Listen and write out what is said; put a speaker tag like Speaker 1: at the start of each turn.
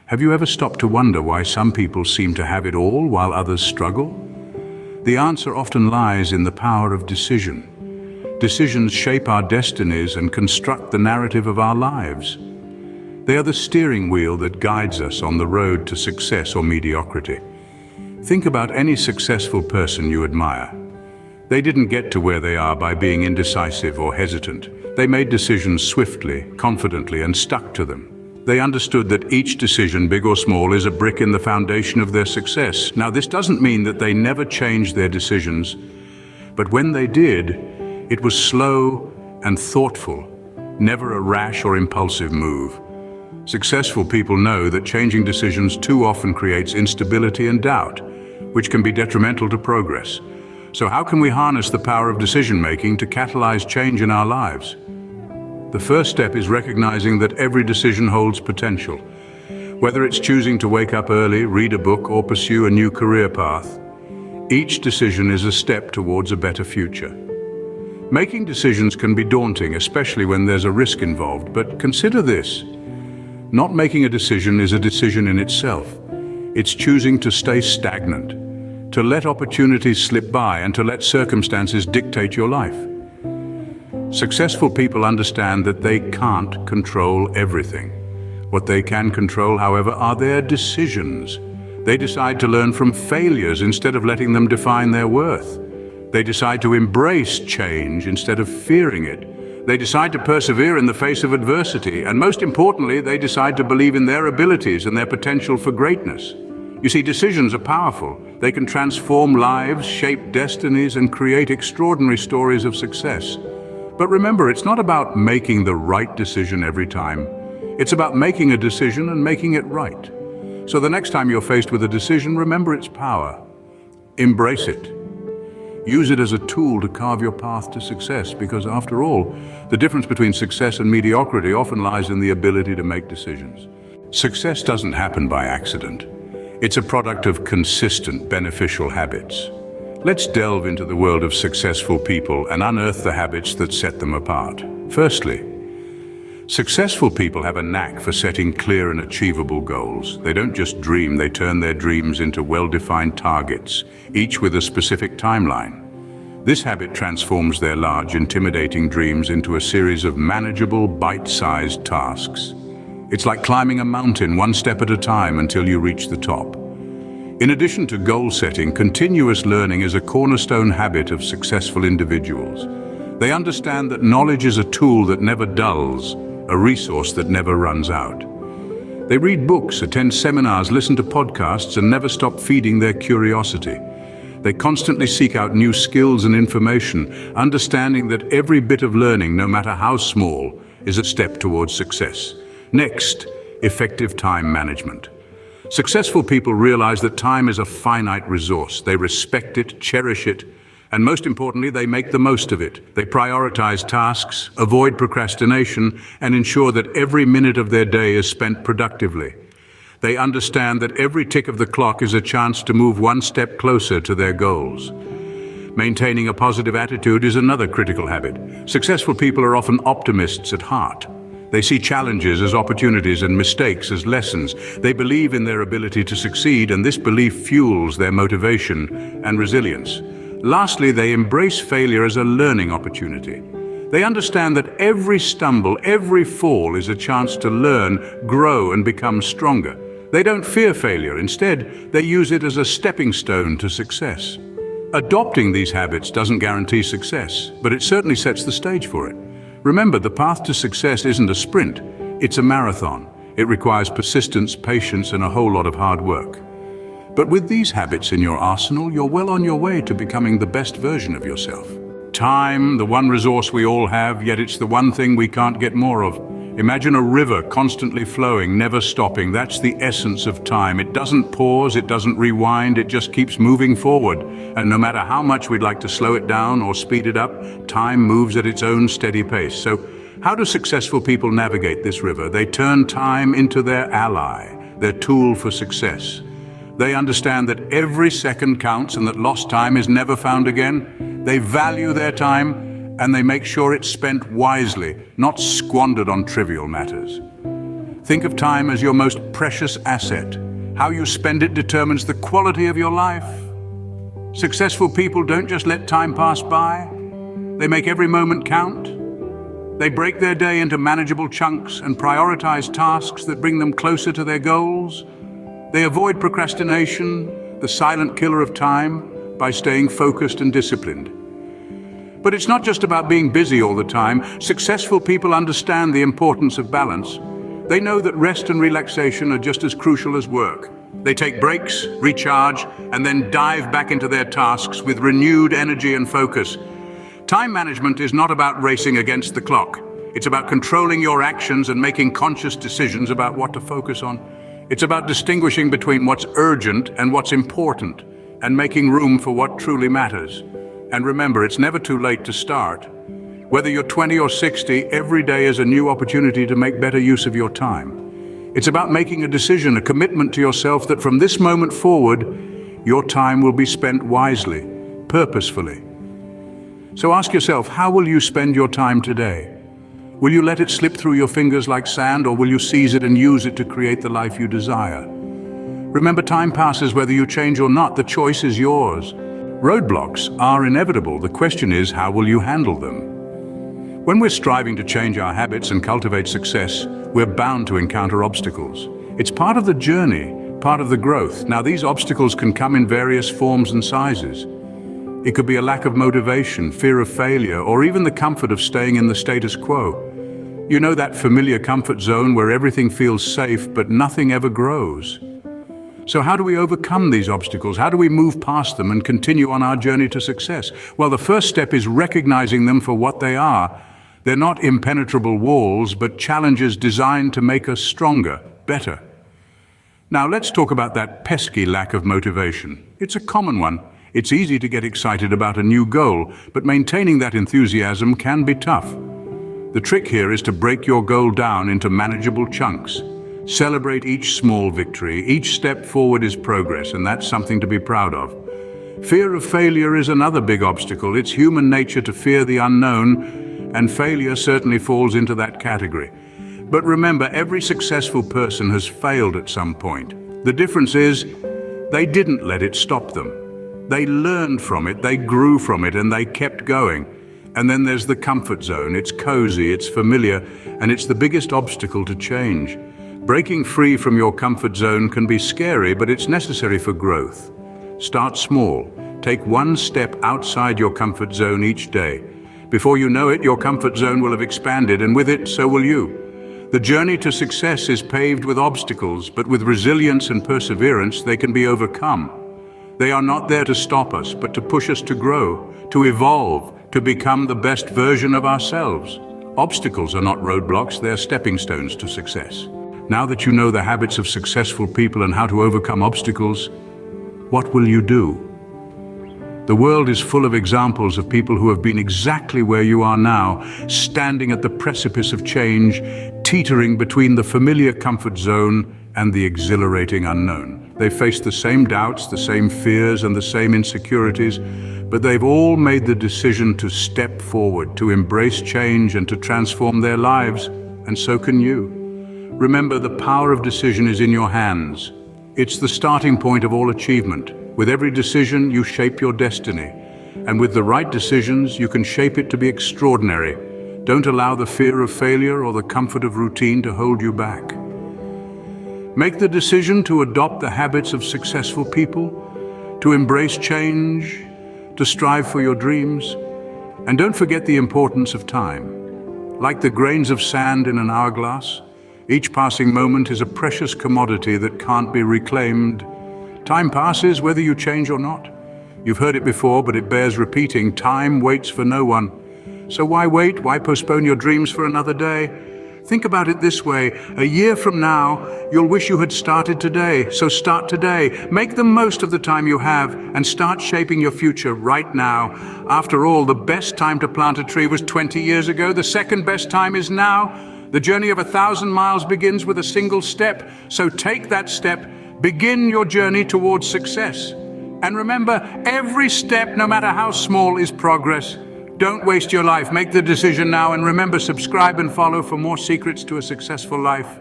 Speaker 1: Have you ever stopped to wonder why some people seem to have it all while others struggle? The answer often lies in the power of decision. Decisions shape our destinies and construct the narrative of our lives. They are the steering wheel that guides us on the road to success or mediocrity. Think about any successful person you admire. They didn't get to where they are by being indecisive or hesitant. They made decisions swiftly, confidently, and stuck to them. They understood that each decision, big or small, is a brick in the foundation of their success. Now, this doesn't mean that they never changed their decisions, but when they did, it was slow and thoughtful, never a rash or impulsive move. Successful people know that changing decisions too often creates instability and doubt, which can be detrimental to progress. So how can we harness the power of decision-making to catalyze change in our lives? The first step is recognizing that every decision holds potential. Whether it's choosing to wake up early, read a book, or pursue a new career path, each decision is a step towards a better future. Making decisions can be daunting, especially when there's a risk involved, but consider this. Not making a decision is a decision in itself. It's choosing to stay stagnant, to let opportunities slip by, and to let circumstances dictate your life. Successful people understand that they can't control everything. What they can control, however, are their decisions. They decide to learn from failures instead of letting them define their worth. They decide to embrace change instead of fearing it. They decide to persevere in the face of adversity, and most importantly, they decide to believe in their abilities and their potential for greatness. You see, decisions are powerful. They can transform lives, shape destinies, and create extraordinary stories of success. But remember, it's not about making the right decision every time. It's about making a decision and making it right. So the next time you're faced with a decision, remember its power. Embrace it. Use it as a tool to carve your path to success, because after all, the difference between success and mediocrity often lies in the ability to make decisions. Success doesn't happen by accident. It's a product of consistent, beneficial habits. Let's delve into the world of successful people and unearth the habits that set them apart. Firstly, successful people have a knack for setting clear and achievable goals. They don't just dream, they turn their dreams into well-defined targets, each with a specific timeline. This habit transforms their large, intimidating dreams into a series of manageable, bite-sized tasks. It's like climbing a mountain one step at a time until you reach the top. In addition to goal setting, continuous learning is a cornerstone habit of successful individuals. They understand that knowledge is a tool that never dulls, a resource that never runs out. They read books, attend seminars, listen to podcasts, and never stop feeding their curiosity. They constantly seek out new skills and information, understanding that every bit of learning, no matter how small, is a step towards success. Next, effective time management. Successful people realize that time is a finite resource. They respect it, cherish it, and most importantly, they make the most of it. They prioritize tasks, avoid procrastination, and ensure that every minute of their day is spent productively. They understand that every tick of the clock is a chance to move one step closer to their goals. Maintaining a positive attitude is another critical habit. Successful people are often optimists at heart. They see challenges as opportunities and mistakes as lessons. They believe in their ability to succeed, and this belief fuels their motivation and resilience. Lastly, they embrace failure as a learning opportunity. They understand that every stumble, every fall is a chance to learn, grow, and become stronger. They don't fear failure. Instead, they use it as a stepping stone to success. Adopting these habits doesn't guarantee success, but it certainly sets the stage for it. Remember, the path to success isn't a sprint, it's a marathon. It requires persistence, patience, and a whole lot of hard work. But with these habits in your arsenal, you're well on your way to becoming the best version of yourself. Time, the one resource we all have, yet it's the one thing we can't get more of. Imagine a river constantly flowing, never stopping. That's the essence of time. It doesn't pause, it doesn't rewind, it just keeps moving forward. And no matter how much we'd like to slow it down or speed it up, time moves at its own steady pace. So how do successful people navigate this river? They turn time into their ally, their tool for success. They understand that every second counts and that lost time is never found again. They value their time, and they make sure it's spent wisely, not squandered on trivial matters. Think of time as your most precious asset. How you spend it determines the quality of your life. Successful people don't just let time pass by. They make every moment count. They break their day into manageable chunks and prioritize tasks that bring them closer to their goals. They avoid procrastination, the silent killer of time, by staying focused and disciplined. But it's not just about being busy all the time. Successful people understand the importance of balance. They know that rest and relaxation are just as crucial as work. They take breaks, recharge, and then dive back into their tasks with renewed energy and focus. Time management is not about racing against the clock. It's about controlling your actions and making conscious decisions about what to focus on. It's about distinguishing between what's urgent and what's important, and making room for what truly matters. And remember, it's never too late to start. Whether you're 20 or 60, every day is a new opportunity to make better use of your time. It's about making a decision, a commitment to yourself that from this moment forward, your time will be spent wisely, purposefully. So ask yourself, how will you spend your time today? Will you let it slip through your fingers like sand, or will you seize it and use it to create the life you desire? Remember, time passes whether you change or not. The choice is yours. Roadblocks are inevitable. The question is, how will you handle them? When we're striving to change our habits and cultivate success, we're bound to encounter obstacles. It's part of the journey, part of the growth. Now, these obstacles can come in various forms and sizes. It could be a lack of motivation, fear of failure, or even the comfort of staying in the status quo. You know, that familiar comfort zone where everything feels safe but nothing ever grows. So how do we overcome these obstacles? How do we move past them and continue on our journey to success? Well, the first step is recognizing them for what they are. They're not impenetrable walls, but challenges designed to make us stronger, better. Now, let's talk about that pesky lack of motivation. It's a common one. It's easy to get excited about a new goal, but maintaining that enthusiasm can be tough. The trick here is to break your goal down into manageable chunks. Celebrate each small victory. Each step forward is progress, and that's something to be proud of. Fear of failure is another big obstacle. It's human nature to fear the unknown, and failure certainly falls into that category. But remember, every successful person has failed at some point. The difference is, they didn't let it stop them. They learned from it, they grew from it, and they kept going. And then there's the comfort zone. It's cozy, it's familiar, and it's the biggest obstacle to change. Breaking free from your comfort zone can be scary, but it's necessary for growth. Start small. Take one step outside your comfort zone each day. Before you know it, your comfort zone will have expanded, and with it, so will you. The journey to success is paved with obstacles, but with resilience and perseverance, they can be overcome. They are not there to stop us, but to push us to grow, to evolve, to become the best version of ourselves. Obstacles are not roadblocks, they're stepping stones to success. Now that you know the habits of successful people and how to overcome obstacles, what will you do? The world is full of examples of people who have been exactly where you are now, standing at the precipice of change, teetering between the familiar comfort zone and the exhilarating unknown. They faced the same doubts, the same fears, and the same insecurities, but they've all made the decision to step forward, to embrace change, and to transform their lives, and so can you. Remember, the power of decision is in your hands. It's the starting point of all achievement. With every decision, you shape your destiny. And with the right decisions, you can shape it to be extraordinary. Don't allow the fear of failure or the comfort of routine to hold you back. Make the decision to adopt the habits of successful people, to embrace change, to strive for your dreams. And don't forget the importance of time. Like the grains of sand in an hourglass, each passing moment is a precious commodity that can't be reclaimed. Time passes whether you change or not. You've heard it before, but it bears repeating. Time waits for no one. So why wait? Why postpone your dreams for another day? Think about it this way. A year from now, you'll wish you had started today. So start today. Make the most of the time you have and start shaping your future right now. After all, the best time to plant a tree was 20 years ago. The second best time is now. The journey of 1,000 miles begins with a single step. So take that step. Begin your journey towards success. And remember, every step, no matter how small, is progress. Don't waste your life. Make the decision now, and remember, subscribe and follow for more secrets to a successful life.